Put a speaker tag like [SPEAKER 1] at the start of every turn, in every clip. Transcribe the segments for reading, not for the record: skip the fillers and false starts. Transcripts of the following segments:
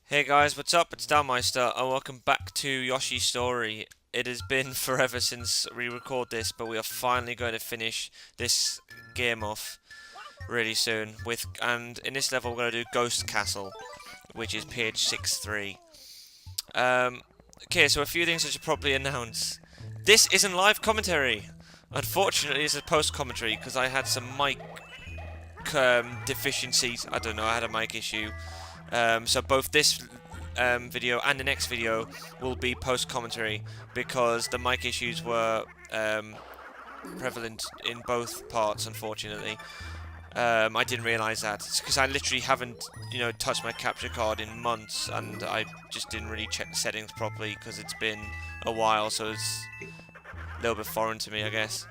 [SPEAKER 1] Hey guys, what's up? It's Dalmeister, and welcome back to Yoshi's story. It has been forever since we record this, but we are finally going to finish this game off really soon. And in this level, we're going to do Ghost Castle, which is page 63. Okay, so a few things I should probably announce. This isn't live commentary. Unfortunately, it's a post commentary because I had some mic deficiencies. I don't know. I had a mic issue. So both this video and the next video will be post-commentary because the mic issues were prevalent in both parts, unfortunately. I didn't realise that. It's because I literally haven't, touched my capture card in months, and I just didn't really check the settings properly because it's been a while, so it's a little bit foreign to me, I guess.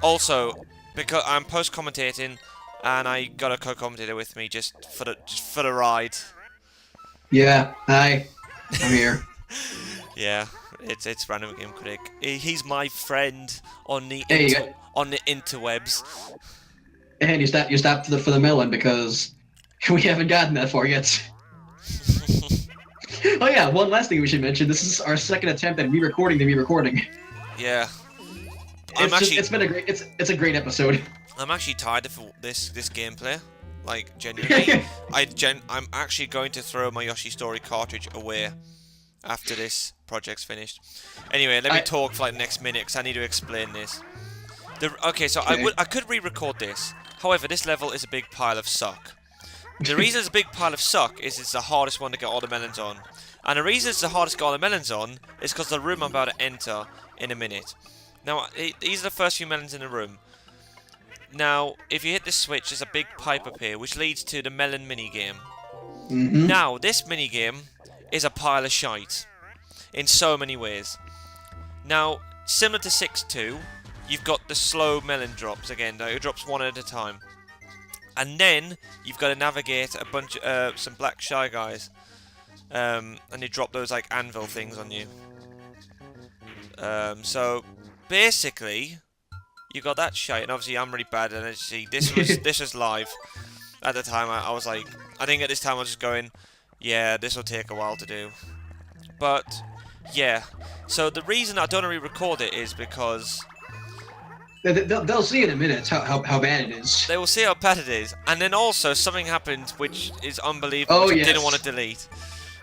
[SPEAKER 1] Also, because I'm post-commentating, and I got a co-commentator with me just for the ride.
[SPEAKER 2] Yeah, hi. I'm here.
[SPEAKER 1] Yeah, it's RandomGameCritic. He's my friend on the
[SPEAKER 2] Hey,
[SPEAKER 1] on the interwebs.
[SPEAKER 2] and you stopped for the melon because we haven't gotten that far yet. Oh yeah, one last thing we should mention. This is our second attempt at re-recording the re-recording.
[SPEAKER 1] Yeah,
[SPEAKER 2] It's been a great episode.
[SPEAKER 1] I'm actually tired of this gameplay. Like, genuinely. I'm actually going to throw my Yoshi Story cartridge away after this project's finished. Anyway, let me talk for like the next minute because I need to explain this. Okay, so
[SPEAKER 2] Okay.
[SPEAKER 1] I could re-record this. However, this level is a big pile of suck. The reason it's a big pile of suck is it's the hardest one to get all the melons on. And the reason it's the hardest to get all the melons on is because the room I'm about to enter in a minute. Now, these are the first few melons in the room. Now, if you hit the switch, there's a big pipe up here, which leads to the melon minigame.
[SPEAKER 2] Mm-hmm.
[SPEAKER 1] Now, this minigame is a pile of shite, in so many ways. Now, similar to 6-2, you've got the slow melon drops again, it drops one at a time. And then, you've got to navigate a bunch of, some black shy guys. And they drop those, like, anvil things on you. So, basically, you got that shite, and obviously I'm really bad at it. See, this was live at the time. I was like, I think at this time I was just going, yeah, this will take a while to do. But yeah, so the reason I don't re-record it is because
[SPEAKER 2] They'll see in a minute how bad it is.
[SPEAKER 1] they will see how bad it is, and then also something happened which is unbelievable.
[SPEAKER 2] Oh,
[SPEAKER 1] which I
[SPEAKER 2] yes.
[SPEAKER 1] didn't want to delete.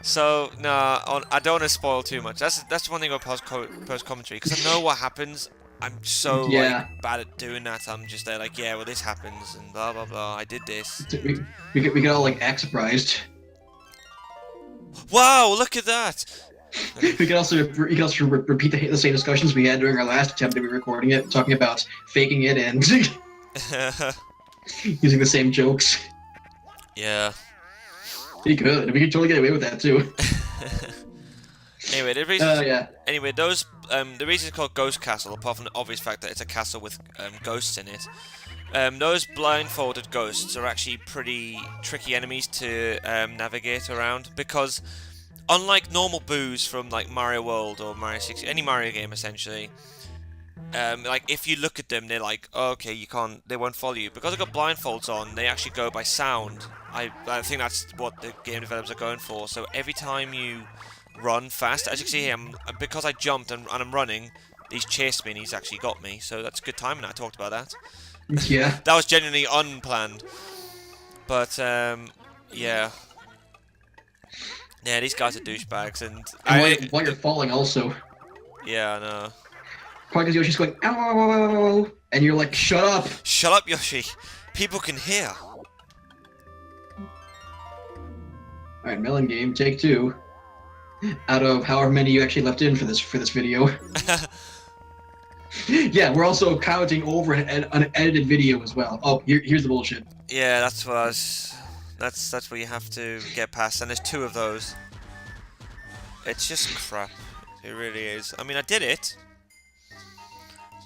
[SPEAKER 1] So nah, I don't want to spoil too much. That's one thing about post commentary because I know what happens. I'm so like bad at doing that. I'm just there like, yeah, well this happens and blah blah blah. I did this.
[SPEAKER 2] We get all like act surprised.
[SPEAKER 1] Wow, look at that.
[SPEAKER 2] We can also repeat the same discussions we had during our last attempt at re-recording it, talking about faking it and using the same jokes.
[SPEAKER 1] Yeah.
[SPEAKER 2] We could totally get away with that too.
[SPEAKER 1] Anyway, the reason.
[SPEAKER 2] Yeah.
[SPEAKER 1] Anyway, those the reason it's called Ghost Castle, apart from the obvious fact that it's a castle with ghosts in it. Those blindfolded ghosts are actually pretty tricky enemies to navigate around because, unlike normal boos from like Mario World or Mario 60, any Mario game essentially, like if you look at them, they're like, oh, okay, you can't, they won't follow you. Because I've got blindfolds on, they actually go by sound. I think that's what the game developers are going for. So every time you run fast, as you can see here, because I jumped and I'm running, he's chased me and he's actually got me. So that's good timing. I talked about that.
[SPEAKER 2] Yeah.
[SPEAKER 1] That was genuinely unplanned. But yeah. Yeah, these guys are douchebags, and
[SPEAKER 2] while you're falling, also.
[SPEAKER 1] Yeah, I know.
[SPEAKER 2] Probably because Yoshi's going, ow, ow, ow, ow, ow, and you're like, shut up!
[SPEAKER 1] Shut up, Yoshi! People can hear!
[SPEAKER 2] Alright, melon game, take 2. Out of however many you actually left in for this video. Yeah, we're also counting over an edited video as well. Oh, here's the bullshit.
[SPEAKER 1] Yeah, that's what I was... That's what you have to get past, and there's 2 of those. It's just crap. It really is. I mean, I did it.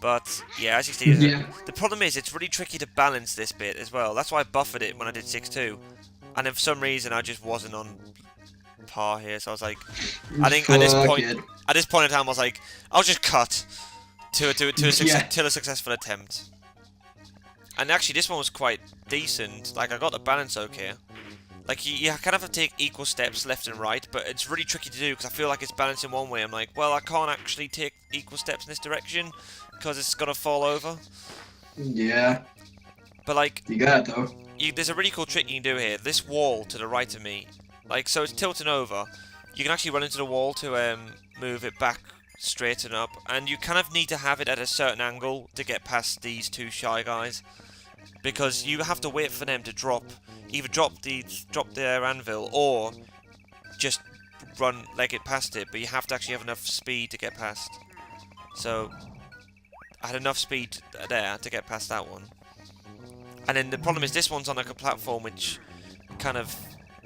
[SPEAKER 1] But, yeah, as you see, the problem is it's really tricky to balance this bit as well. That's why I buffered it when I did 6-2. And then for some reason, I just wasn't on par here, so I was like... I think at this point in time, I was like, I'll just cut to a successful attempt. And actually, this one was quite decent. Like, I got the balance okay. Like, you kind of have to take equal steps left and right, but it's really tricky to do because I feel like it's balancing one way. I'm like, well, I can't actually take equal steps in this direction because it's gonna fall over.
[SPEAKER 2] Yeah.
[SPEAKER 1] But like,
[SPEAKER 2] You got it though.
[SPEAKER 1] there's a really cool trick you can do here. This wall to the right of me, like, so it's tilting over. You can actually run into the wall to move it back straighten up, and you kind of need to have it at a certain angle to get past these two shy guys, because you have to wait for them to either drop their anvil or just leg it past it, but you have to actually have enough speed to get past. So I had enough speed there to get past that one. And then the problem is this one's on like a platform which kind of,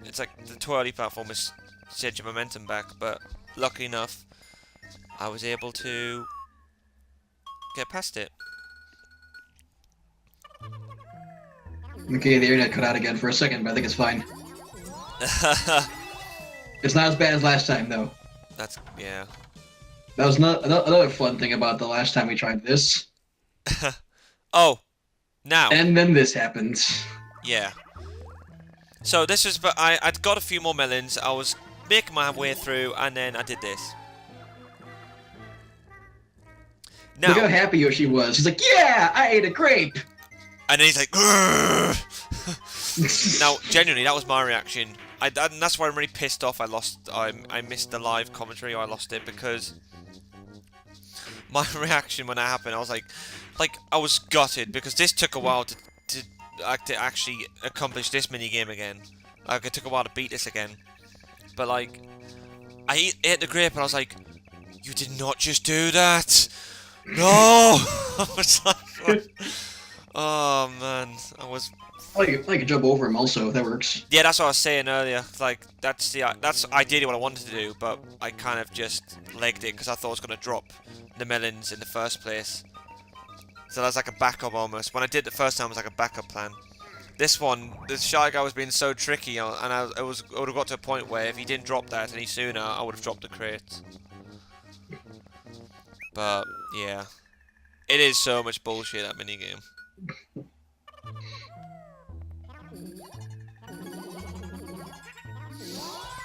[SPEAKER 1] it's like the twirly platform is set your momentum back, but lucky enough I was able to get past it.
[SPEAKER 2] Okay, the internet cut out again for a second, but I think it's fine. It's not as bad as last time, though.
[SPEAKER 1] Yeah.
[SPEAKER 2] That was not another fun thing about the last time we tried this.
[SPEAKER 1] Oh, now.
[SPEAKER 2] And then this happened.
[SPEAKER 1] Yeah. So this was, but I'd got a few more melons. I was making my way through, and then I did this. Now,
[SPEAKER 2] look how happy Yoshi was. He's like, "Yeah, I ate a grape."
[SPEAKER 1] And then he's like, now, genuinely, that was my reaction. And that's why I'm really pissed off. I missed the live commentary. I lost it because my reaction when that happened, I was like I was gutted because this took a while to actually accomplish this mini game again. Like, it took a while to beat this again. But like, I ate the grape and I was like, you did not just do that. No! I was like, what? Oh man, I was.
[SPEAKER 2] I could jump over him also. That works.
[SPEAKER 1] Yeah, that's what I was saying earlier. Like, that's ideally what I wanted to do, but I kind of just legged it because I thought I was gonna drop the melons in the first place. So that's like a backup almost. When I did the first time, it was like a backup plan. This one, the shy guy was being so tricky, and it would have got to a point where if he didn't drop that any sooner, I would have dropped the crate. But yeah, it is so much bullshit, that minigame.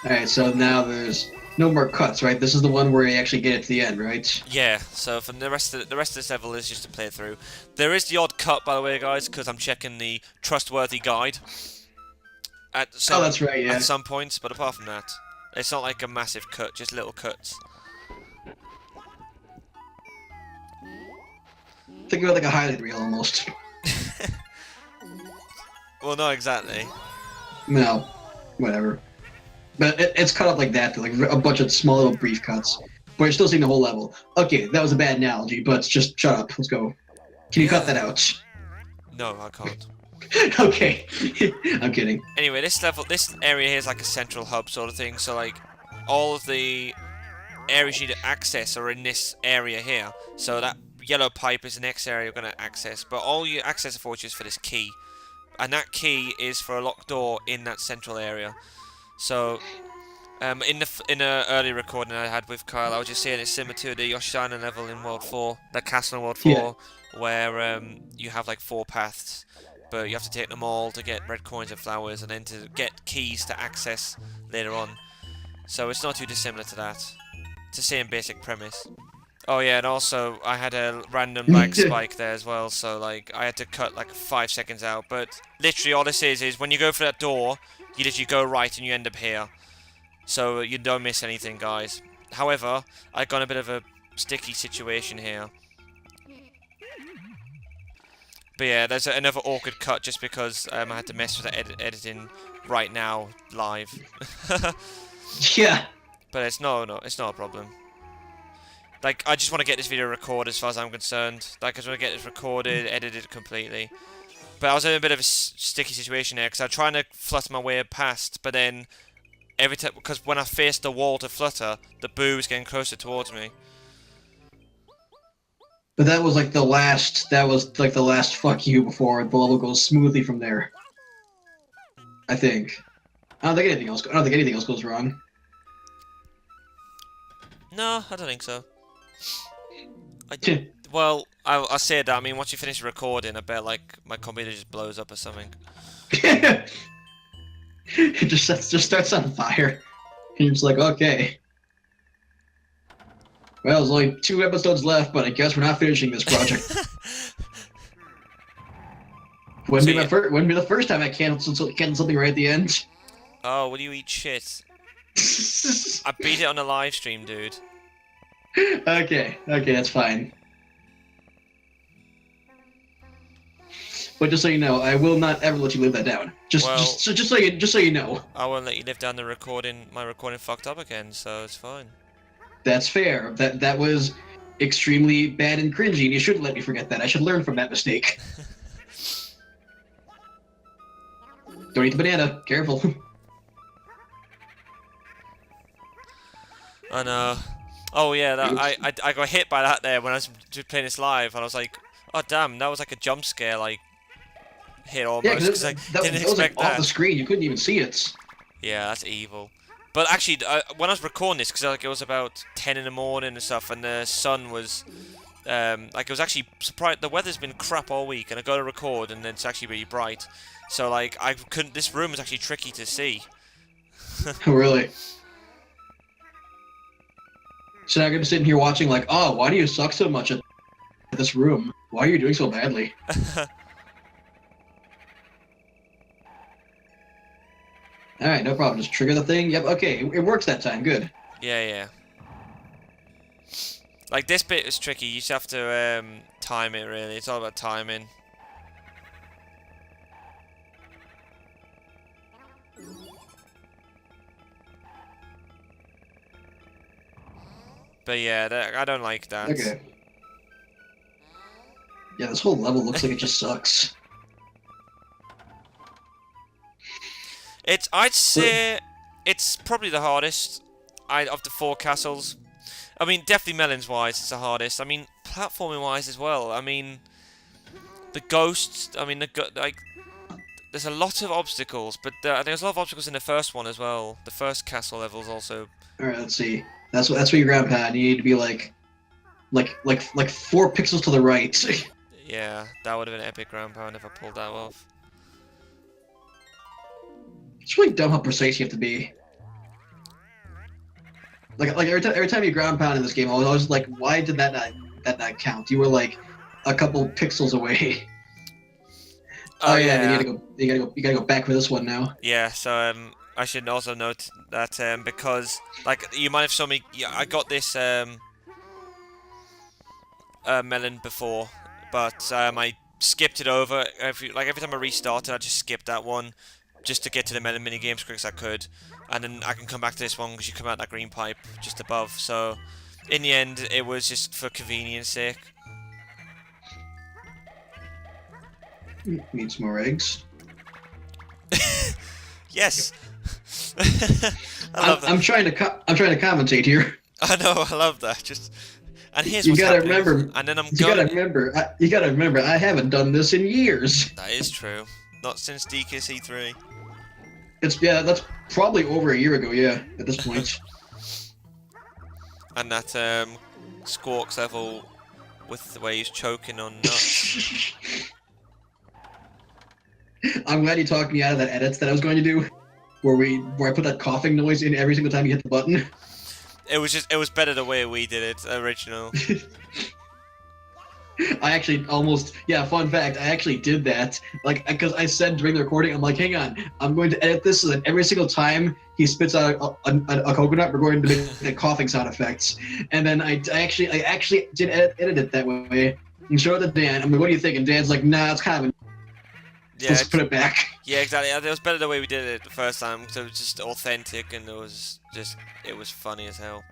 [SPEAKER 2] Alright, so now there's no more cuts, right? This is the one where you actually get it to the end, right?
[SPEAKER 1] Yeah, so for the rest of this level is just to play through. There is the odd cut, by the way, guys, because I'm checking the trustworthy guide at some,
[SPEAKER 2] oh, that's right, yeah.
[SPEAKER 1] at some points, but apart from that, it's not like a massive cut, just little cuts.
[SPEAKER 2] Think about like a highlight reel almost.
[SPEAKER 1] Well, not exactly.
[SPEAKER 2] No, whatever. But it's cut up like that, like a bunch of small little brief cuts. But you're still seeing the whole level. Okay, that was a bad analogy, but just shut up. Let's go. Can you cut that out?
[SPEAKER 1] No, I can't.
[SPEAKER 2] Okay, I'm kidding.
[SPEAKER 1] Anyway, this area here is like a central hub sort of thing. So like, all of the areas you need to access are in this area here. So that yellow pipe is the next area you're going to access. But all you access for is just for this key. And that key is for a locked door in that central area. So, in the early recording I had with Kyle, I was just saying it's similar to the Yoshi Island level in World 4, the castle in World 4, yeah. Where you have like 4 paths, but you have to take them all to get red coins and flowers, and then to get keys to access later on. So it's not too dissimilar to that. It's the same basic premise. Oh yeah, and also I had a random lag spike there as well, so like I had to cut like 5 seconds out. But literally all this is when you go for that door, you literally go right and you end up here. So you don't miss anything, guys. However, I got a bit of a sticky situation here. But yeah, there's another awkward cut just because I had to mess with the editing right now, live.
[SPEAKER 2] Yeah.
[SPEAKER 1] But it's not a problem. Like, I just want to get this video recorded as far as I'm concerned. Like, I just want to get this recorded, edited completely. But I was in a bit of a sticky situation there, because I was trying to flutter my way past, but then, every time, because when I faced the wall to flutter, the boo was getting closer towards me.
[SPEAKER 2] But that was like the last fuck you before the level goes smoothly from there. I think. I don't think anything else goes wrong.
[SPEAKER 1] No, I don't think so. Well, I said that. I mean, once you finish recording, I bet like my computer just blows up or something.
[SPEAKER 2] It just starts on fire. And you're just like, okay. Well, there's only 2 episodes left, but I guess we're not finishing this project. Wouldn't be the first time I canceled something right at the end.
[SPEAKER 1] Oh, will you eat shit? I beat it on a live stream, dude.
[SPEAKER 2] Okay, that's fine. But just so you know, I will not ever let you live that down. Just so you know.
[SPEAKER 1] I won't let you live down the recording. My recording fucked up again, so it's fine.
[SPEAKER 2] That's fair. That was extremely bad and cringy, and you shouldn't let me forget that. I should learn from that mistake. Don't eat the banana. Careful.
[SPEAKER 1] I know. Oh yeah, I got hit by that there when I was just playing this live, and I was like, oh damn, that was like a jump scare, like hit almost.
[SPEAKER 2] Yeah,
[SPEAKER 1] because I didn't expect
[SPEAKER 2] was like
[SPEAKER 1] that.
[SPEAKER 2] off the screen. You couldn't even see it.
[SPEAKER 1] Yeah, that's evil. But actually, when I was recording this, because like it was about 10 in the morning and stuff, and the sun was, like it was actually surprised. The weather's been crap all week, and I go to record, and it's actually really bright. So like I couldn't. This room was actually tricky to see.
[SPEAKER 2] Oh, really? So now I'm sitting here watching, like, oh, why do you suck so much at this room? Why are you doing so badly? Alright, no problem. Just trigger the thing. Yep, okay. It works that time. Good.
[SPEAKER 1] Yeah. Like, this bit is tricky. You just have to time it, really. It's all about timing. But yeah, I don't like that.
[SPEAKER 2] Okay. Yeah, this whole level looks like it just sucks.
[SPEAKER 1] I'd say it's probably the hardest of the 4 castles. I mean, definitely Melons-wise, it's the hardest. I mean, platforming-wise as well. I mean, the ghosts. I mean, there's a lot of obstacles, but there's a lot of obstacles in the first one as well. The first castle levels also.
[SPEAKER 2] All right, let's see. That's what your ground pad. You need to be like 4 pixels to the right.
[SPEAKER 1] Yeah, that would have been epic ground pound if I pulled that off.
[SPEAKER 2] It's really dumb how precise you have to be. Like every time you ground pound in this game, I was like, why did that not count? You were like a couple pixels away. Oh yeah, you gotta go back for this one now.
[SPEAKER 1] Yeah, so I should also note that because like you might have saw me, I got this melon before, but I skipped it over. Every time I restarted, I just skipped that one, just to get to the melon minigame as quick as I could, and then I can come back to this one because you come out that green pipe just above. So in the end, it was just for convenience sake.
[SPEAKER 2] Need some more eggs.
[SPEAKER 1] Yes. I love that.
[SPEAKER 2] I'm trying to commentate here.
[SPEAKER 1] I know. I love that. Just and here's
[SPEAKER 2] you
[SPEAKER 1] what's
[SPEAKER 2] gotta
[SPEAKER 1] happening.
[SPEAKER 2] remember.
[SPEAKER 1] And then
[SPEAKER 2] you gotta remember. I haven't done this in years.
[SPEAKER 1] That is true. Not since DKC3.
[SPEAKER 2] That's probably over a year ago. Yeah, at this point.
[SPEAKER 1] And that Squawks level with the way he's choking on nuts.
[SPEAKER 2] I'm glad you talked me out of that edits that I was going to do, where I put that coughing noise in every single time you hit the button.
[SPEAKER 1] It was better the way we did it, original.
[SPEAKER 2] I actually fun fact, I actually did that, like, because I said during the recording, I'm like, hang on, I'm going to edit this so that every single time he spits out a coconut, we're going to make the coughing sound effects. And then I actually did edit it that way and show it to Dan. I'm like, what do you think? And Dan's like, nah, it's kind of
[SPEAKER 1] Yeah,
[SPEAKER 2] let's put it back.
[SPEAKER 1] Yeah, exactly. It was better the way we did it the first time, because it was just authentic and it was funny as hell.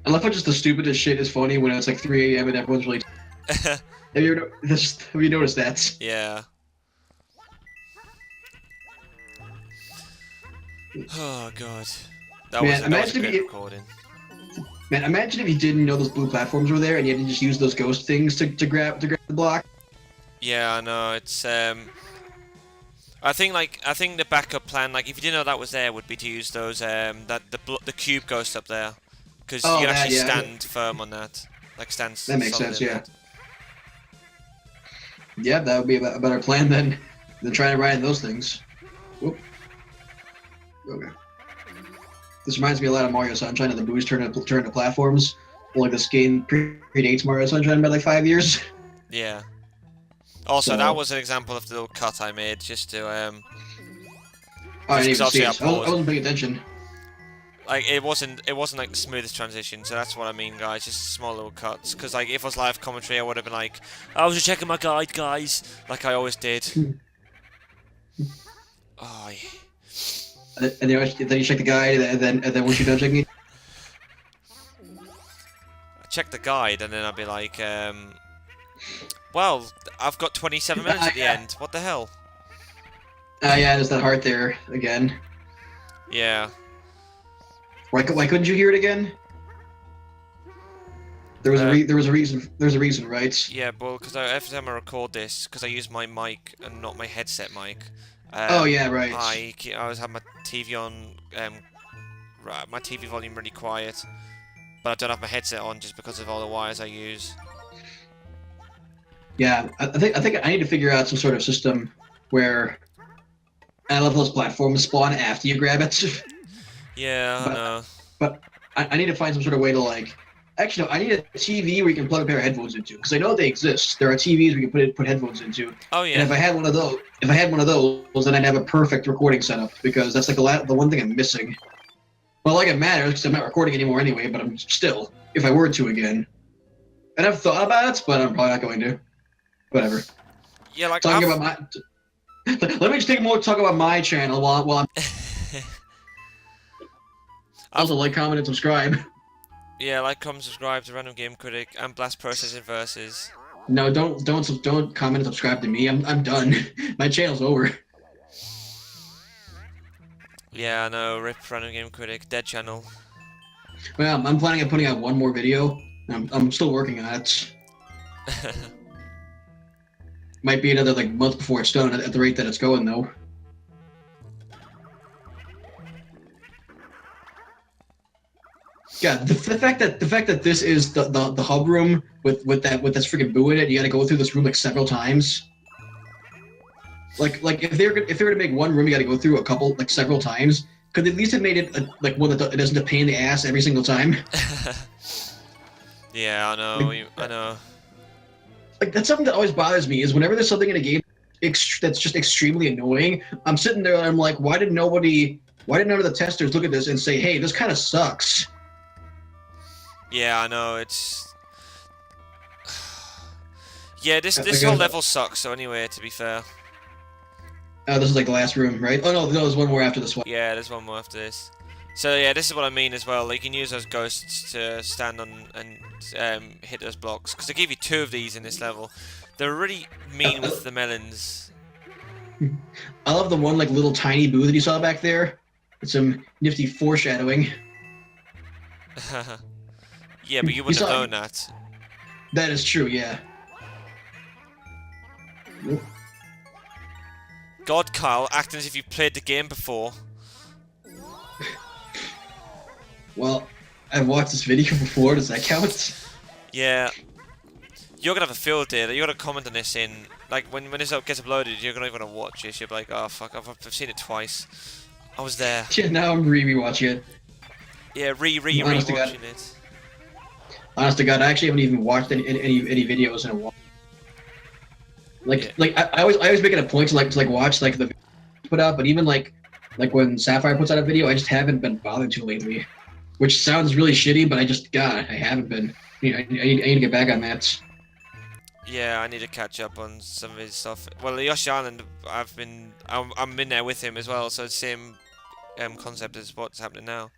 [SPEAKER 2] I love how just the stupidest shit is funny when it's like 3 a.m. and everyone's really. Have you noticed that?
[SPEAKER 1] Yeah. Oh god, that was a great recording.
[SPEAKER 2] Man, imagine if you didn't know those blue platforms were there and you had to just use those ghost things to grab the block.
[SPEAKER 1] Yeah, I know. It's I think the backup plan, like if you didn't know that was there, would be to use those the cube ghost up there, because you can actually stand firm on that, like stand.
[SPEAKER 2] That makes sense, yeah.
[SPEAKER 1] That.
[SPEAKER 2] Yeah, that would be a better plan than trying to ride in those things. Whoop. Okay. This reminds me a lot of Mario Sunshine and the booze turn into platforms. Well, like this game predates Mario Sunshine by like 5 years.
[SPEAKER 1] Yeah. Also,
[SPEAKER 2] So,
[SPEAKER 1] that was an example of the little cut I made just to
[SPEAKER 2] I
[SPEAKER 1] just
[SPEAKER 2] didn't
[SPEAKER 1] because
[SPEAKER 2] even see
[SPEAKER 1] obviously I
[SPEAKER 2] it. I
[SPEAKER 1] paused.
[SPEAKER 2] wasn't paying attention.
[SPEAKER 1] Like it wasn't like the smoothest transition, so that's what I mean, guys. Just small little cuts. Because like if it was live commentary, I would have been like, I was just checking my guide, guys, like I always did. Oh.
[SPEAKER 2] And then you check the guide, and then once you're done checking it,
[SPEAKER 1] I check the guide, and then I'd be like, well, I've got 27 minutes at the end. What the hell?
[SPEAKER 2] yeah, there's that heart there again.
[SPEAKER 1] Yeah.
[SPEAKER 2] Why couldn't you hear it again? There was there was a reason. There's a reason, right?
[SPEAKER 1] Yeah, well, because every time I record this, because I use my mic and not my headset mic.
[SPEAKER 2] Oh yeah, right.
[SPEAKER 1] I always have my TV on, my TV volume really quiet, but I don't have my headset on just because of all the wires I use.
[SPEAKER 2] Yeah, I think I need to figure out some sort of system where I love those platforms spawn after you grab it.
[SPEAKER 1] Yeah, I know.
[SPEAKER 2] But I need to find some sort of way to like. Actually, no, I need a TV where you can plug a pair of headphones into, because I know they exist. There are TVs where you can put headphones into.
[SPEAKER 1] Oh yeah.
[SPEAKER 2] And if I had one of those, then I'd have a perfect recording setup, because that's like the one thing I'm missing. Well, like it matters because I'm not recording anymore anyway. But I'm still, if I were to again, and I've thought about it, but I'm probably not going to. Whatever.
[SPEAKER 1] Yeah, like
[SPEAKER 2] Talking about my. Let me just take a moment to talk about my channel while I'm. Also, like, comment, and subscribe.
[SPEAKER 1] Yeah, like, comment, subscribe to Random Game Critic and Blast Process and Versus.
[SPEAKER 2] No, don't comment and subscribe to me. I'm done. My channel's over.
[SPEAKER 1] Yeah, I know. Rip Random Game Critic, dead channel.
[SPEAKER 2] Well, I'm planning on putting out one more video. I'm still working on it. Might be another like month before it's done at the rate that it's going though. Yeah, the fact that this is the hub room with this freaking boo in it, you got to go through this room like several times. Like if they were to make one room, you got to go through a couple like several times. Could they at least have made it like one that it isn't a pain in the ass every single time?
[SPEAKER 1] Yeah, I know. I know.
[SPEAKER 2] Like that's something that always bothers me is whenever there's something in a game that's just extremely annoying, I'm sitting there and I'm like, why didn't none of the testers look at this and say, hey, this kind of sucks?
[SPEAKER 1] Yeah, I know. It's yeah. This whole level sucks. So anyway, to be fair.
[SPEAKER 2] Oh, this is like the last room, right? Oh no, there's one more after this one.
[SPEAKER 1] Yeah, there's one more after this. So yeah, this is what I mean as well. Like, you can use those ghosts to stand on and hit those blocks, because they give you 2 of these in this level. They're really mean with the melons.
[SPEAKER 2] I love the one like little tiny boo that you saw back there. It's some nifty foreshadowing.
[SPEAKER 1] Yeah, but you wouldn't have known that.
[SPEAKER 2] That is true, yeah.
[SPEAKER 1] God, Kyle, acting as if you played the game before.
[SPEAKER 2] Well, I've watched this video before. Does that count?
[SPEAKER 1] Yeah. You're gonna have a field day. You're gonna comment on this in like when this gets uploaded. You're not even gonna watch it. You'll be like, oh fuck, I've seen it twice. I was there.
[SPEAKER 2] Yeah, now I'm rewatching it.
[SPEAKER 1] Yeah, rewatching it.
[SPEAKER 2] Honest to God, I actually haven't even watched any videos in a while. Like I always make it a point to watch like the put out, but even like when Sapphire puts out a video, I just haven't been bothered to lately. Which sounds really shitty, but I haven't been. I need to get back on that.
[SPEAKER 1] Yeah, I need to catch up on some of his stuff. Well, the Yoshi Island, I'm in there with him as well, so it's the same concept as what's happening now.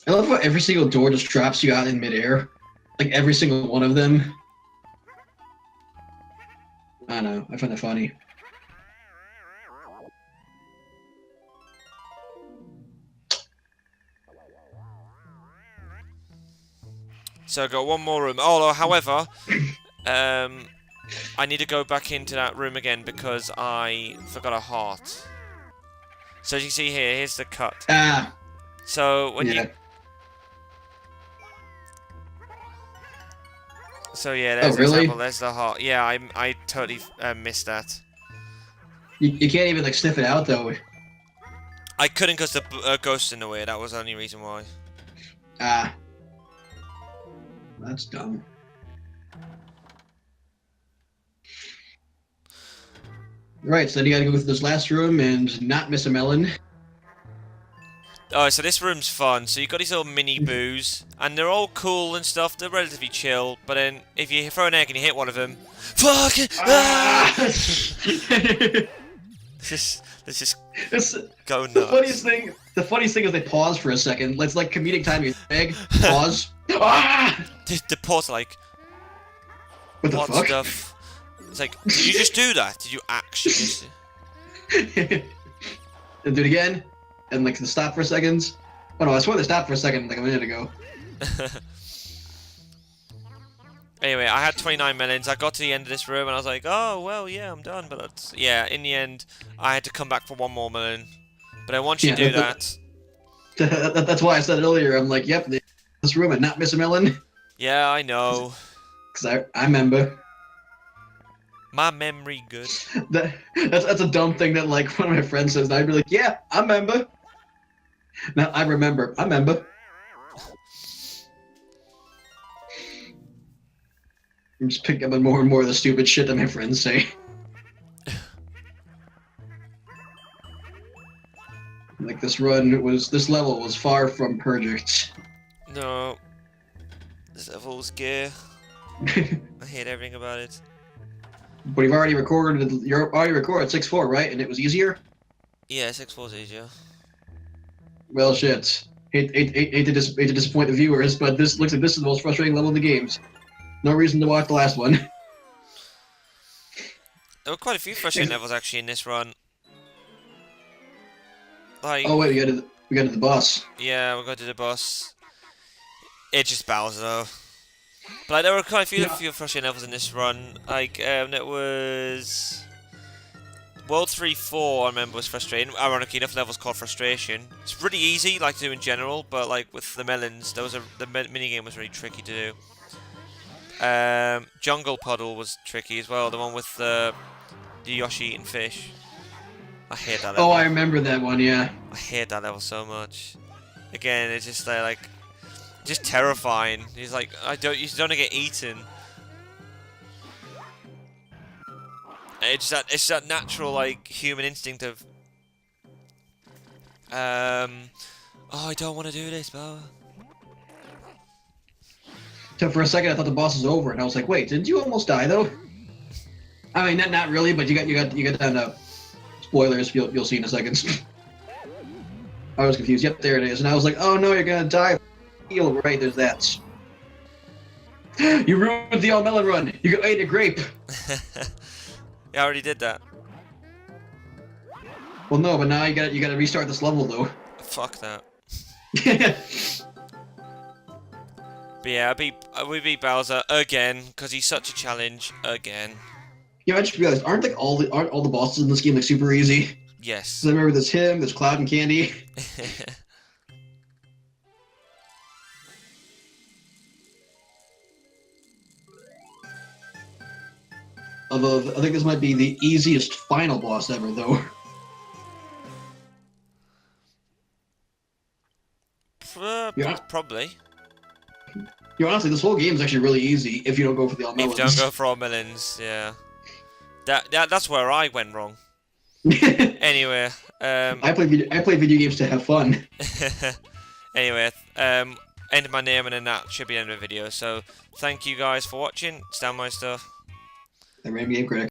[SPEAKER 2] I love how every single door just drops you out in midair. Like every single one of them. I don't know, I find that funny.
[SPEAKER 1] So I got one more room. Oh, however, I need to go back into that room again because I forgot a heart. So as you can see here, here's the cut.
[SPEAKER 2] Ah.
[SPEAKER 1] So when
[SPEAKER 2] yeah.
[SPEAKER 1] you. So yeah, there's
[SPEAKER 2] really?
[SPEAKER 1] the example. There's the heart. Yeah, I totally missed that.
[SPEAKER 2] You can't even like sniff it out though.
[SPEAKER 1] I couldn't because the ghost's in the way. That was the only reason why.
[SPEAKER 2] Ah, that's dumb. Right, so then you gotta go through this last room and not miss a melon.
[SPEAKER 1] Oh, so this room's fun. So you've got these little mini boos, and they're all cool and stuff. They're relatively chill, but then if you throw an egg and you hit one of them, fuck it! Ah! Let's just go nuts.
[SPEAKER 2] The funniest thing is they pause for a second. It's like comedic timing. Egg, pause. Ah!
[SPEAKER 1] The pause like,
[SPEAKER 2] What the fuck?
[SPEAKER 1] Stuff? It's like, did you just do that? Did you actually?
[SPEAKER 2] And do it again, and like the stop for seconds. Oh no, I swear they stopped for a second like a minute ago.
[SPEAKER 1] Anyway, I had 29 melons. I got to the end of this room and I was like, oh, well, yeah, I'm done. But that's, yeah, in the end, I had to come back for one more melon. But then once you do that...
[SPEAKER 2] That's why I said earlier, I'm like, yep, this room and not miss a melon.
[SPEAKER 1] Yeah, I know.
[SPEAKER 2] Because I remember.
[SPEAKER 1] My memory good.
[SPEAKER 2] That's a dumb thing that like one of my friends says, and I'd be like, yeah, I remember. Now I remember. I remember. I'm just picking up more and more of the stupid shit that my friends say. Like this level was far from perfect.
[SPEAKER 1] No. This level's gay. I hate everything about it.
[SPEAKER 2] But you're already recorded 6-4, right? And it was easier?
[SPEAKER 1] Yeah, 6-4's easier.
[SPEAKER 2] Well, shit. Hate to disappoint the viewers, but this looks like this is the most frustrating level of the games. No reason to watch the last one.
[SPEAKER 1] There were quite a few frustrating levels actually in this run. Like,
[SPEAKER 2] oh wait, we got to the boss.
[SPEAKER 1] Yeah, we'll go to the boss. It just Bowser though. But like, there were quite a few frustrating levels in this run. Like, it was World 3-4. I remember was frustrating. Ironically enough, level's called Frustration. It's pretty easy, like to do in general, but like with the melons, the minigame was really tricky to do. Jungle Puddle was tricky as well. The one with the Yoshi eating fish. I hate that level.
[SPEAKER 2] Oh, I remember that one. Yeah.
[SPEAKER 1] I hate that level so much. Again, it's just like just terrifying. He's like, you don't get eaten. It's that natural like human instinct of oh, I don't want to do this, Bo.
[SPEAKER 2] So for a second, I thought the boss was over, and I was like, "Wait, didn't you almost die though?" I mean, not really, but you got down to spoilers. You'll see in a second. I was confused. Yep, there it is, and I was like, "Oh no, you're gonna die." Right, there's that. You ruined the all melon run. You ate a grape.
[SPEAKER 1] Yeah, I already did that.
[SPEAKER 2] Well, no, but now you got to restart this level though.
[SPEAKER 1] Fuck that. But yeah, we beat Bowser again because he's such a challenge again.
[SPEAKER 2] Yeah, I just realized aren't all the bosses in this game like super easy?
[SPEAKER 1] Yes.
[SPEAKER 2] So I remember there's him, there's Cloud and Candy. Although I think this might be the easiest final boss ever, though.
[SPEAKER 1] Probably.
[SPEAKER 2] Yeah, honestly, this whole game is actually really easy if you don't go for the all melons.
[SPEAKER 1] If you don't go for all melons, yeah. That's where I went wrong. Anyway,
[SPEAKER 2] I play video games to have fun.
[SPEAKER 1] Anyway, end my name and then that should be the end of the video. So thank you guys for watching. Stand my stuff.
[SPEAKER 2] The RandomGameCritic.